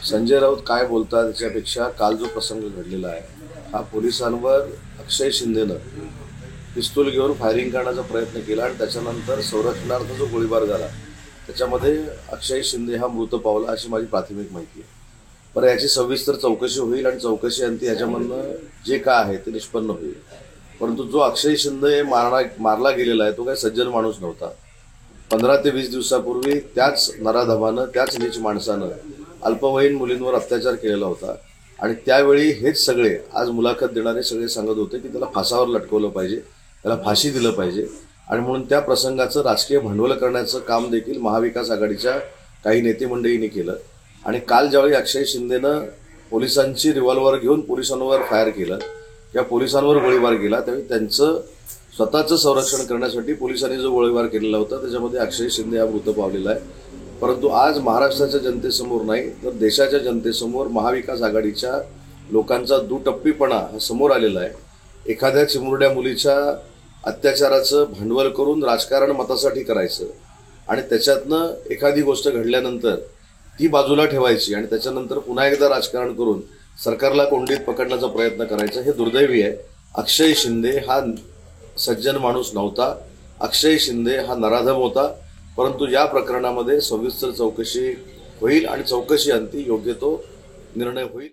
संजय राऊत काय बोलतात त्याच्यापेक्षा काल जो प्रसंग घडलेला आहे हा पोलिसांवर अक्षय शिंदेनं पिस्तूल घेऊन फायरिंग करण्याचा प्रयत्न केला आणि त्याच्यानंतर संरक्षणार्थ जो गोळीबार झाला त्याच्यामध्ये अक्षय शिंदे हा मृत पावला अशी माझी प्राथमिक माहिती आहे। पण याची सविस्तर चौकशी होईल आणि चौकशी अंती याच्यामधनं जे काय आहे ते निष्पन्न होईल। परंतु जो अक्षय शिंदे मारला गेलेला आहे तो काही सज्जन माणूस नव्हता। 15 ते 20 दिवसापूर्वी त्याच नराधमानं त्याच नीच माणसानं अल्पवयीन मुलींवर अत्याचार केलेला होता आणि त्यावेळी हेच सगळे आज मुलाखत देणारे सगळे सांगत होते की त्याला फासावर लटकवलं पाहिजे, त्याला फाशी दिलं पाहिजे आणि म्हणून त्या प्रसंगाचं राजकीय भांडवल करण्याचं काम देखील महाविकास आघाडीच्या काही नेते मंडळींनी केलं। आणि काल ज्यावेळी अक्षय शिंदेनं पोलिसांची रिव्हॉल्वर घेऊन पोलिसांवर फायर केलं किंवा पोलिसांवर गोळीबार केला त्यावेळी त्यांचं स्वतःचं संरक्षण करण्यासाठी पोलिसांनी जो गोळीबार केलेला होता त्याच्यामध्ये अक्षय शिंदे हा मृत पावलेला आहे। परंतु आज महाराष्ट्राच्या जनतेसमोर नाही तर देशाच्या जनतेसमोर महाविकास आघाडीच्या लोकांचा दुटप्पीपणा हा समोर आलेला आहे। एखाद्या चिमुरड्या मुलीच्या अत्याचाराचं भांडवल करून राजकारण मतासाठी करायचं आणि त्याच्यातनं एखादी गोष्ट घडल्यानंतर ती बाजूला ठेवायची आणि त्याच्यानंतर पुन्हा एकदा राजकारण करून सरकारला कोंडीत पकडण्याचा प्रयत्न करायचा हे दुर्दैवी आहे। अक्षय शिंदे हा सज्जन माणूस नव्हता, अक्षय शिंदे हा नराधम होता। परंतु या प्रकरणामध्ये सविस्तर चौकशी होईल आणि चौकशी अंती योग्य तो निर्णय होईल।